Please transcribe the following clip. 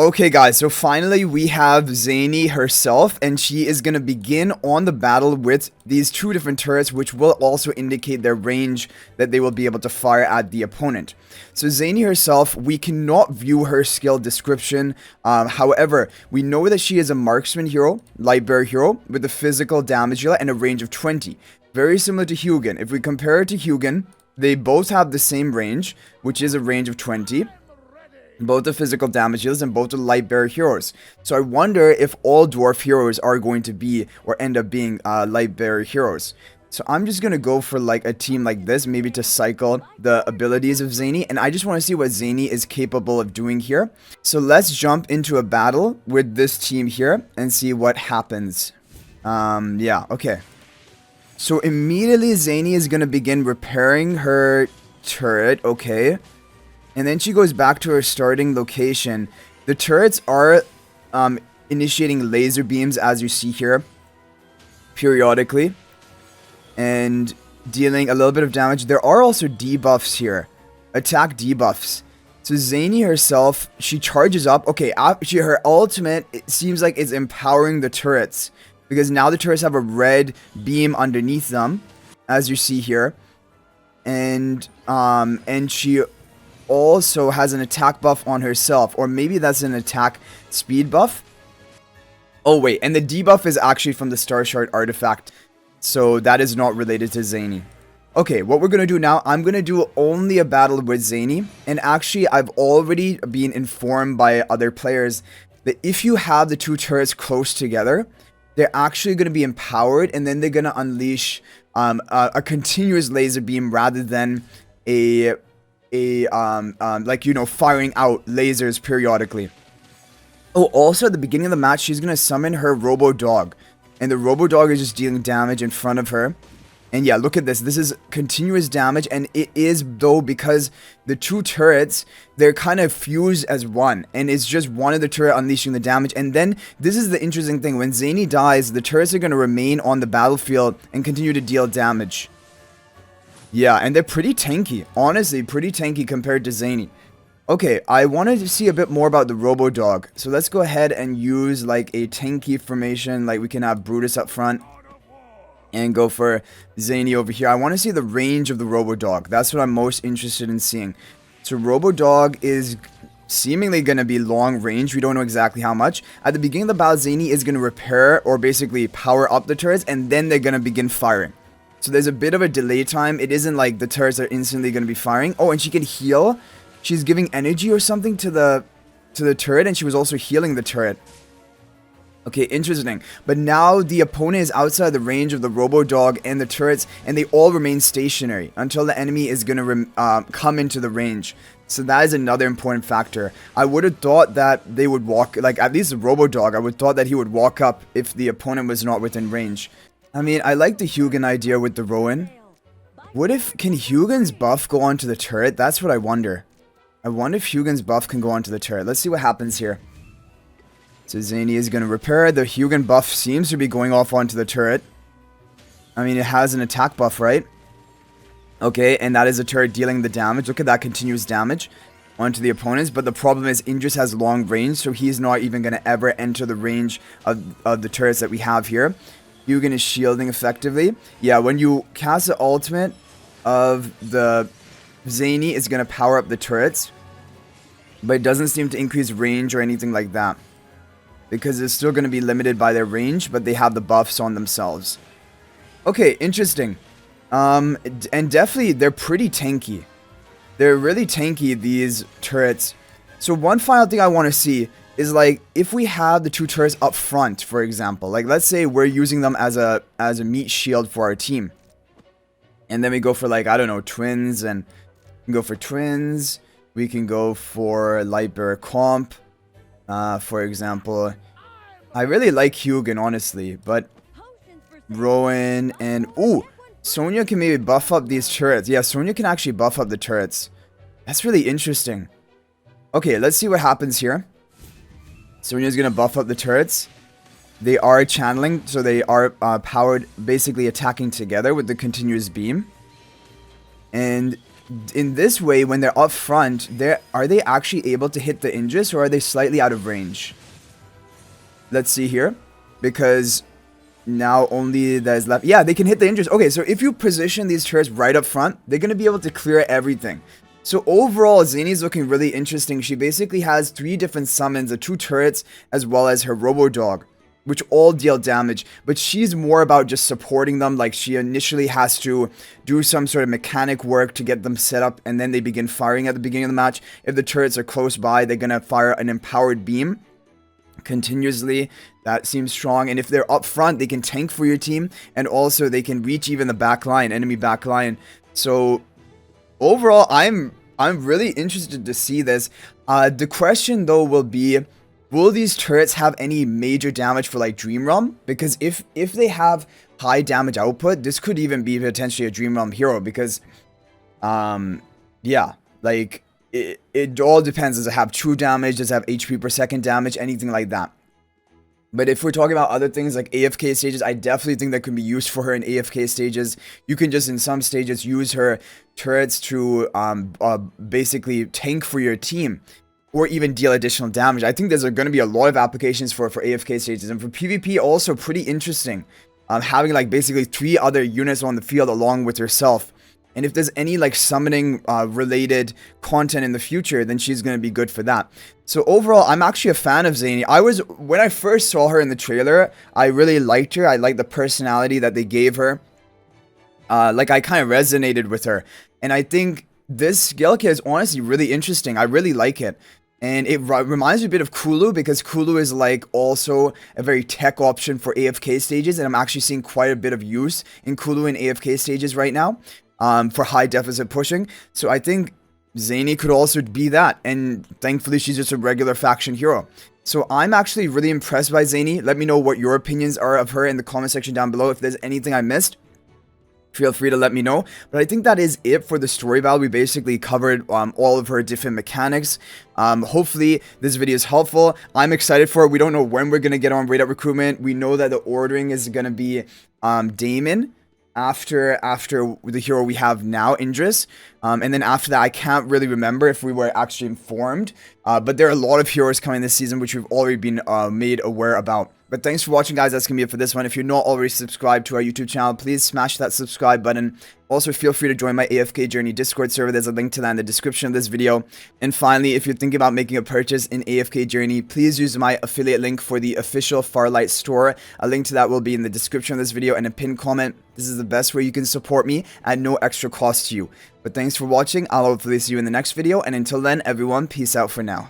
Okay guys, so finally we have Zanie herself, and she is going to begin on the battle with these two different turrets, which will also indicate their range that they will be able to fire at the opponent. So Zanie herself, we cannot view her skill description, however, we know that she is a marksman hero, light bearer hero, with a physical damage dealer and a range of 20. Very similar to Hugin. If we compare her to Hugin, they both have the same range, which is a range of 20. Both the physical damage dealers and both the light bearer heroes. So I wonder if all dwarf heroes are going to be or end up being light bearer heroes. So I'm just going to go for like a team like this, maybe to cycle the abilities of Zanie. And I just want to see what Zanie is capable of doing here. So let's jump into a battle with this team here and see what happens. Yeah, okay. So immediately Zanie is going to begin repairing her turret, okay. And then she goes back to her starting location. The turrets are initiating laser beams, as you see here, periodically, and dealing a little bit of damage. There are also debuffs here, attack debuffs. So Zanie herself, she charges up. Okay, actually her ultimate, it seems like it's empowering the turrets, because now the turrets have a red beam underneath them, as you see here, and she also has an attack buff on herself, or maybe that's an attack speed buff. Oh wait, and the debuff is actually from the Star Shard artifact, so that is not related to Zanie. Okay, what we're gonna do now, I'm gonna do only a battle with Zanie, and actually I've already been informed by other players that if you have the two turrets close together, they're actually gonna be empowered, and then they're gonna unleash a continuous laser beam rather than like, you know, firing out lasers periodically. Oh, also at the beginning of the match, she's gonna summon her Robo dog, and the Robo dog is just dealing damage in front of her. And yeah, look at this. This is continuous damage, and it is, though, because the two turrets, they're kind of fused as one, and it's just one of the turret unleashing the damage. And then this is the interesting thing: when Zanie dies, the turrets are gonna remain on the battlefield and continue to deal damage. Yeah, and they're pretty tanky. Honestly, pretty tanky compared to Zanie. Okay, I wanted to see a bit more about the Robo Dog. So let's go ahead and use like a tanky formation. Like we can have Brutus up front and go for Zanie over here. I want to see the range of the Robo Dog. That's what I'm most interested in seeing. So Robo Dog is seemingly going to be long range. We don't know exactly how much. At the beginning of the battle, Zanie is going to repair or basically power up the turrets, and then they're going to begin firing. So there's a bit of a delay time. It isn't like the turrets are instantly going to be firing. Oh, and she can heal. She's giving energy or something to the turret, and she was also healing the turret. Okay, interesting. But now the opponent is outside the range of the Robo Dog and the turrets, and they all remain stationary until the enemy is going to come into the range. So that is another important factor. I would have thought that they would walk, like at least the Robo Dog, I would have thought that he would walk up if the opponent was not within range. I mean, I like the Hugin idea with the Rowan. What if, can Hugin's buff go onto the turret? That's what I wonder. I wonder if Hugin's buff can go onto the turret. Let's see what happens here. So Zanie is going to repair. The Hugin buff seems to be going off onto the turret. I mean, it has an attack buff, right? Okay, and that is a turret dealing the damage. Look at that continuous damage onto the opponents. But the problem is Indris has long range, so he's not even going to ever enter the range of the turrets that we have here. Hugin is shielding effectively. Yeah, when you cast the ultimate of the Zanie, it's going to power up the turrets. But it doesn't seem to increase range or anything like that, because it's still going to be limited by their range, but they have the buffs on themselves. Okay, interesting. And definitely, they're pretty tanky. They're really tanky, these turrets. So one final thing I want to see is, like, if we have the two turrets up front, for example, like let's say we're using them as a meat shield for our team, and then we go for, like, I don't know, twins, and we can go for twins. We can go for light bearer comp, for example. I really like Hugin, honestly, but Rowan and ooh, Sonja can maybe buff up these turrets. Yeah, Sonja can actually buff up the turrets. That's really interesting. Okay, let's see what happens here. Sonja's gonna buff up the turrets. They are channeling, so they are powered, basically attacking together with the continuous beam. And in this way, when they're up front, are they actually able to hit the Indris, or are they slightly out of range? Let's see here, because now only that is left. Yeah, they can hit the Indris. Okay, so if you position these turrets right up front, they're going to be able to clear everything. So overall, Zanie's looking really interesting. She basically has 3 different summons, the 2 turrets, as well as her Robo Dog, which all deal damage, but she's more about just supporting them. Like, she initially has to do some sort of mechanic work to get them set up, and then they begin firing at the beginning of the match. If the turrets are close by, they're gonna fire an empowered beam continuously. That seems strong. And if they're up front, they can tank for your team, and also they can reach even the back line, enemy back line. So overall, I'm really interested to see this. The question though will be, will these turrets have any major damage for like Dream Realm? Because if they have high damage output, this could even be potentially a Dream Realm hero. Because, yeah, like it all depends. Does it have true damage? Does it have HP per second damage? Anything like that. But if we're talking about other things like AFK stages, I definitely think that can be used for her in AFK stages. You can just in some stages use her turrets to basically tank for your team, or even deal additional damage. I think there's going to be a lot of applications for AFK stages. And for PvP, also pretty interesting. Having like basically 3 other units on the field along with herself. And if there's any like summoning related content in the future, then she's going to be good for that. So overall, I'm actually a fan of Zanie. When I first saw her in the trailer, I really liked her. I liked the personality that they gave her. Like, I kind of resonated with her. And I think this skill kit is honestly really interesting. I really like it. And it reminds me a bit of Kulu, because Kulu is like also a very tech option for AFK stages. And I'm actually seeing quite a bit of use in Kulu in AFK stages right now. For high deficit pushing. So I think Zanie could also be that. And thankfully, she's just a regular faction hero. So I'm actually really impressed by Zanie. Let me know what your opinions are of her in the comment section down below. If there's anything I missed, feel free to let me know. But I think that is it for the story battle. We basically covered all of her different mechanics. Hopefully this video is helpful. I'm excited for it. We don't know when we're going to get on Raid Up Recruitment. We know that the ordering is going to be Damon. After the hero we have now, Indris. And then after that, I can't really remember if we were actually informed. But there are a lot of heroes coming this season, which we've already been made aware about. But thanks for watching, guys. That's going to be it for this one. If you're not already subscribed to our YouTube channel, please smash that subscribe button. Also, feel free to join my AFK Journey Discord server. There's a link to that in the description of this video. And finally, if you're thinking about making a purchase in AFK Journey, please use my affiliate link for the official Farlight store. A link to that will be in the description of this video and a pinned comment. This is the best way you can support me at no extra cost to you. But thanks for watching. I'll hopefully see you in the next video. And until then, everyone, peace out for now.